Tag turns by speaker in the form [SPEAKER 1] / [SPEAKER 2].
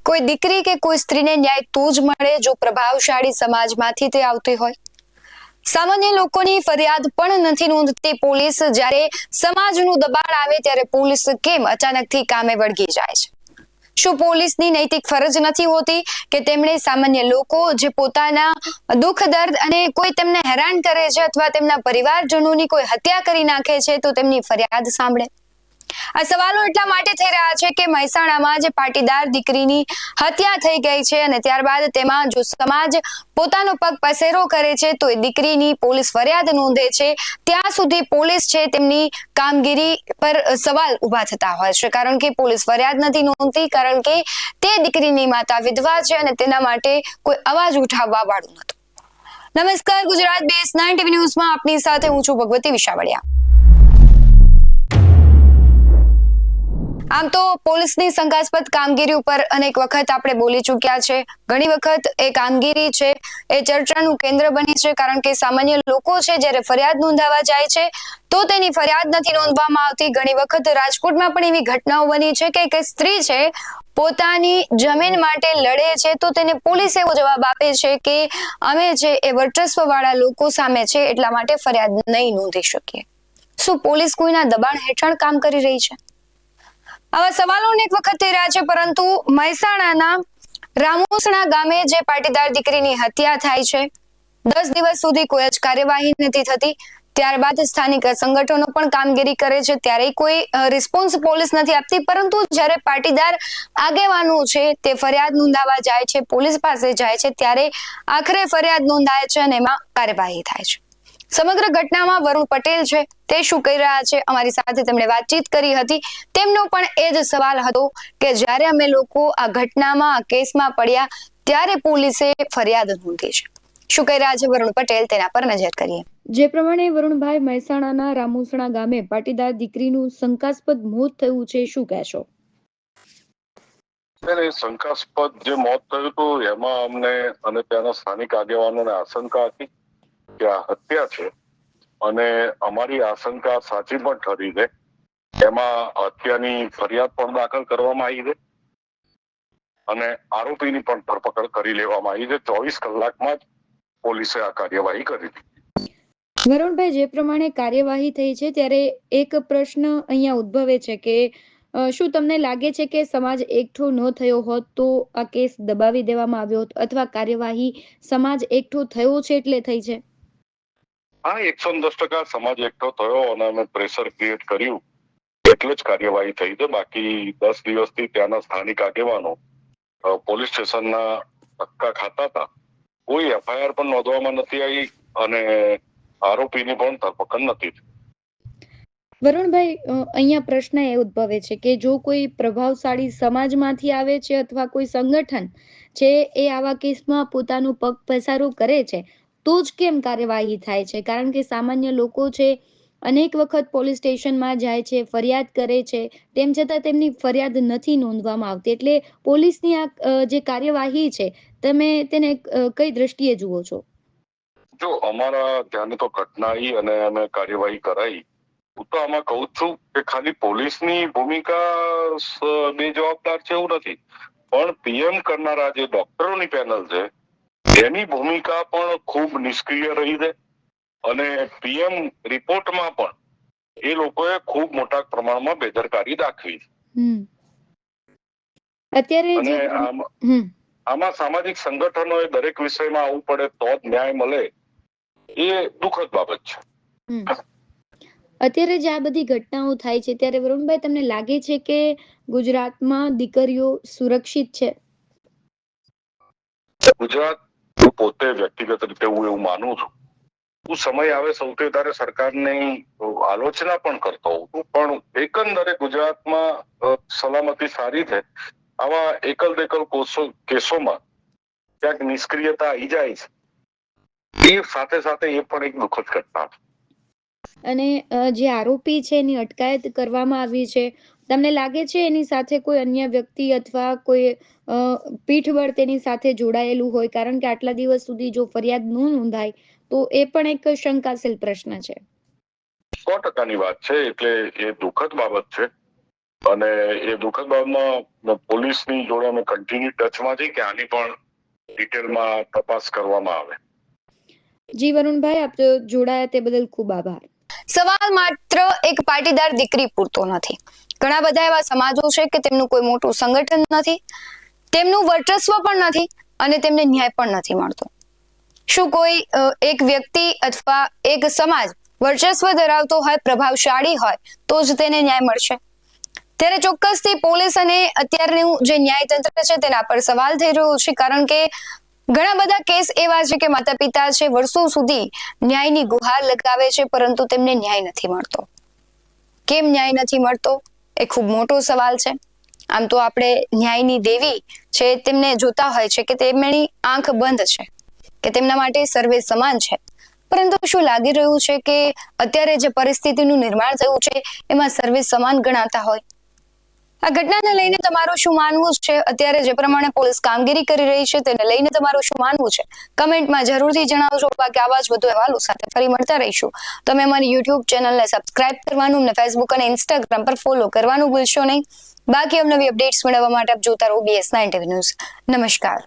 [SPEAKER 1] કોઈ દીકરી કે કોઈ સ્ત્રીને ન્યાય તો જ મળે જો પ્રભાવશાળી સમાજમાંથી તે આવતી હોય। સામાન્ય લોકોની ફરિયાદ પણ નથી નોંધતી પોલીસ, જ્યારે સમાજનું દબાણ આવે ત્યારે પોલીસ કેમ અચાનકથી કામે વળગી જાય છે? શું પોલીસની નૈતિક ફરજ નથી હોતી કે તેમણે સામાન્ય લોકો જે પોતાના દુઃખ દર્દ અને કોઈ તેમને હેરાન કરે છે અથવા તેમના પરિવારજનોની કોઈ હત્યા કરી નાખે છે તો તેમની ફરિયાદ સાંભળે? આ સવાલો એટલા માટે થઈ રહ્યા છે કે મહેસાણામાં જે પાટીદાર દીકરીની હત્યા થઈ ગઈ છે અને ત્યારબાદ તેમાં જો સમાજ પોતાનો પગ પસેરો કરે છે તો એ દીકરીની પોલીસ ફરિયાદ નોંધે છે, ત્યાં સુધી પોલીસ છે તેમની કામગીરી પર સવાલ ઉભા થતા હોય છે, કારણ કે પોલીસ ફરિયાદ નથી નોંધતી, કારણ કે તે દીકરીની માતા વિધવા છે અને તેના માટે કોઈ અવાજ ઉઠાવવા વાળું નહોતું। નમસ્કાર, ગુજરાત BS9 TV ન્યૂઝમાં આપની સાથે હું છું ભગવતી વિશાવડિયા। આમ તો પોલીસની શંકાસ્પદ કામગીરી ઉપર અનેક વખત આપણે બોલી ચૂક્યા છે। ઘણી વખત એ કામગીરી છે એ ચર્ચાનું કેન્દ્ર બની છે, કારણ કે સામાન્ય લોકો છે જ્યારે ફરિયાદ નોંધાવા જાય છે તો તેની ફરિયાદ નથી નોંધવામાં આવતી। ઘણી વખત રાજકોટમાં પણ એવી ઘટનાઓ બની છે કે એક સ્ત્રી છે પોતાની જમીન માટે લડે છે તો તેને પોલીસ એવો જવાબ આપે છે કે અમે છે એ વર્ચસ્વ વાળા લોકો સામે છે એટલા માટે ફરિયાદ નહીં નોંધી શકીએ। શું પોલીસ કોઈના દબાણ હેઠળ કામ કરી રહી છે? આવા સવાલો અનેક વખત થઈ રહ્યા છે, પરંતુ મહેસાણાના રામોસણા ગામે જે પાટીદાર દીકરીની હત્યા થાય છે, 10 દિવસ સુધી કોઈ જ કાર્યવાહી નથી થતી। ત્યારબાદ સ્થાનિક સંગઠનો પણ કામગીરી કરે છે ત્યારે કોઈ રિસ્પોન્સ પોલીસ નથી આપતી, પરંતુ જ્યારે પાટીદાર આગેવાનો છે તે ફરિયાદ નોંધાવા જાય છે, પોલીસ પાસે જાય છે, ત્યારે આખરે ફરિયાદ નોંધાય છે અને એમાં કાર્યવાહી થાય છે। સમગ્ર ઘટનામાં વરુણ પટેલ છે તે શું કહી રહ્યા છે, અમારી સાથે તેમણે વાતચીત કરી હતી। તેમનો પણ એ જ સવાલ હતો કે જ્યારે અમે લોકો આ ઘટનામાં આ કેસમાં પડ્યા ત્યારે પોલીસે ફરિયાદ નોંધી છે। શું કહી રહ્યા છે વરુણ પટેલ, તેના પર નજર કરીએ। જે પ્રમાણે વરુણભાઈ, મહેસાણાના રામોસણા ગામે પાટીદાર દીકરીનું શંકાસ્પદ મોત થયું છે, શું કહેશો?
[SPEAKER 2] શંકાસ્પદ જે મોત થયું હતું એમાં અમને અને ત્યાંના સ્થાનિક આગેવાનોને આશંકા હતી કે આ હત્યા છે, અને અમારી આશંકા સાચી પણ ઠરી છે। એમાં હત્યાની ફરિયાદ પણ દાખલ કરવામાં આવી છે અને આરોપીની પણ ધરપકડ કરી લેવામાં આવી છે। 24 કલાકમાં જ પોલીસે આ કાર્યવાહી કરી હતી।
[SPEAKER 1] વરુણભાઈ, જે પ્રમાણે કાર્યવાહી થઈ છે ત્યારે એક પ્રશ્ન અહીંયા ઉદ્ભવે છે કે શું તમને લાગે છે કે સમાજ એકઠો ન થયો હોત તો આ કેસ દબાવી દેવામાં આવ્યો હોત, અથવા કાર્યવાહી સમાજ એકઠો થયો છે એટલે થઈ છે?
[SPEAKER 2] હા, 110% સમાજ એકઠો થયો અને અમે પ્રેશર ક્રિએટ કર્યું એટલે જ કાર્યવાહી થઈ છે। બાકી 10 દિવસથી ત્યાંના સ્થાનિક આગેવાનો પોલીસ સ્ટેશનના ધક્કા ખાતા હતા, કોઈ FIR પણ નોંધવામાં નથી આવી અને આરોપીની પણ ધરપકડ નથી થઈ।
[SPEAKER 1] વરુણભાઈ, અહીંયા પ્રશ્ન એ ઉદ્ભવે છે કે જો કોઈ પ્રભાવશાળી સમાજમાંથી આવે છે અથવા કોઈ સંગઠન છે એ આવા કેસમાં પોતાનો પગ પસારો કરે છે તો જ કેમ કાર્યવાહી થાય છે? કારણ કે સામાન્ય લોકો છે અનેક વખત પોલીસ સ્ટેશનમાં જાય છે, ફરિયાદ કરે છે, તેમ છતાં તેમની ફરિયાદ નથી નોંધવામાં આવતી, એટલે પોલીસની આ જે કાર્યવાહી છે તમે તેને કઈ દ્રષ્ટિએ જુઓ છો?
[SPEAKER 2] જો અમારા ધ્યાને તો ઘટના આવી અને અમે કાર્યવાહી કરાઈ, હું તો આમાં કહું છું કે ખાલી પોલીસની ભૂમિકા બેજવાબદાર છે એવું નથી, પણ PM કરનારા જે ડોક્ટરોની પેનલ છે એની ભૂમિકા પણ ખૂબ નિષ્ક્રિય રહી છે અને PM રિપોર્ટમાં પણ એ લોકોએ ખૂબ મોટા પ્રમાણમાં બેદરકારી દાખવી છે।
[SPEAKER 1] અત્યારે
[SPEAKER 2] આમાં સામાજિક સંગઠનોએ દરેક વિષયમાં આવવું પડે તો જ ન્યાય મળે, એ દુઃખદ બાબત છે।
[SPEAKER 1] અત્યારે જે આ બધી ઘટનાઓ થાય છે ત્યારે વરુણભાઈ, તમને લાગે છે કે ગુજરાતમાં દીકરીઓ સુરક્ષિત છે?
[SPEAKER 2] ગુજરાત પોતે વ્યક્તિગત રીતે હું એવું માનું છું, હું સમય આવે સૌથી વધારે સરકારની આલોચના પણ કરતો હોઉં છું, પણ એકંદરે ગુજરાતમાં સલામતી સારી છે। આવા એકલ દેકલ કેસોમાં ક્યાંક નિષ્ક્રિયતા આવી જાય છે, એ સાથે સાથે એ પણ એક દુઃખદ ઘટના છે।
[SPEAKER 1] અને જે આરોપી છે એની અટકાયત કરવામાં આવી છે, તમને લાગે છે એની સાથે કોઈ અન્ય વ્યક્તિ અથવા કોઈ પીઠબળ તેની સાથે જોડાયેલું હોય? કારણ કે આટલા દિવસ સુધી જો ફરિયાદ ન નોંધાય તો એ પણ એક શંકાશીલ પ્રશ્ન છે।
[SPEAKER 2] 100%ની વાત છે, એટલે એ દુઃખદ બાબત છે અને એ દુઃખદ બાબતમાં પોલીસની જોડે અમે કન્ટિન્યુ ટચમાં છીએ કે આની પણ ડિટેલમાં તપાસ કરવામાં આવે.
[SPEAKER 3] જી વરુણભાઈ, આપ જોડાયા તે બદલ ખૂબ આભાર.
[SPEAKER 1] સવાલ માત્ર એક પાટીદાર દીકરી પૂરતો નથી. ઘણા બધા એવા સમાજો છે કે તેમનું કોઈ મોટું સંગઠન નથી, તેમનું વર્ચસ્વ પણ નથી અને તેમને ન્યાય પણ નથી મળતો. શું કોઈ એક વ્યક્તિ અથવા એક સમાજ વર્ચસ્વ ધરાવતો હોય, પ્રભાવશાળી હોય તો જ તેને ન્યાય મળશે? ત્યારે ચોક્કસથી પોલીસ અને અત્યારનું જે ન્યાયતંત્ર છે તેના પર સવાલ થઈ રહ્યો છે, કારણ કે ઘણા બધા કેસ એવા છે કે માતા પિતા છે વર્ષો સુધી ન્યાયની ગુહાર લગાવે છે પરંતુ તેમને ન્યાય નથી મળતો. કેમ ન્યાય નથી મળતો એ ખૂબ મોટો સવાલ છે. આમ તો આપણે ન્યાયની દેવી છે તેમને જોતા હોય છે કે તેમની આંખ બંધ છે, કે તેમના માટે સર્વે સમાન છે, પરંતુ શું લાગી રહ્યું છે કે અત્યારે જે પરિસ્થિતિનું નિર્માણ થયું છે એમાં સર્વે સમાન ગણાતા હોય? આ ઘટનાને લઈને તમારું શું માનવું છે? અત્યારે જે પ્રમાણે પોલીસ કામગીરી કરી રહી છે તેને લઈને તમારું શું માનવું છે? કમેન્ટમાં જરૂરથી જણાવજો. બાકી આવા જ વધુ અહેવાલો સાથે ફરી મળતા રહીશું. તમે અમારી યુટ્યુબ ચેનલને સબસ્ક્રાઇબ કરવાનું અને ફેસબુક અને ઇન્સ્ટાગ્રામ પર ફોલો કરવાનું ભૂલશો નહીં. બાકી અવનવી અપડેટ્સ મેળવવા માટે આપ જોતા રહો BS9 TV ન્યૂઝ. નમસ્કાર.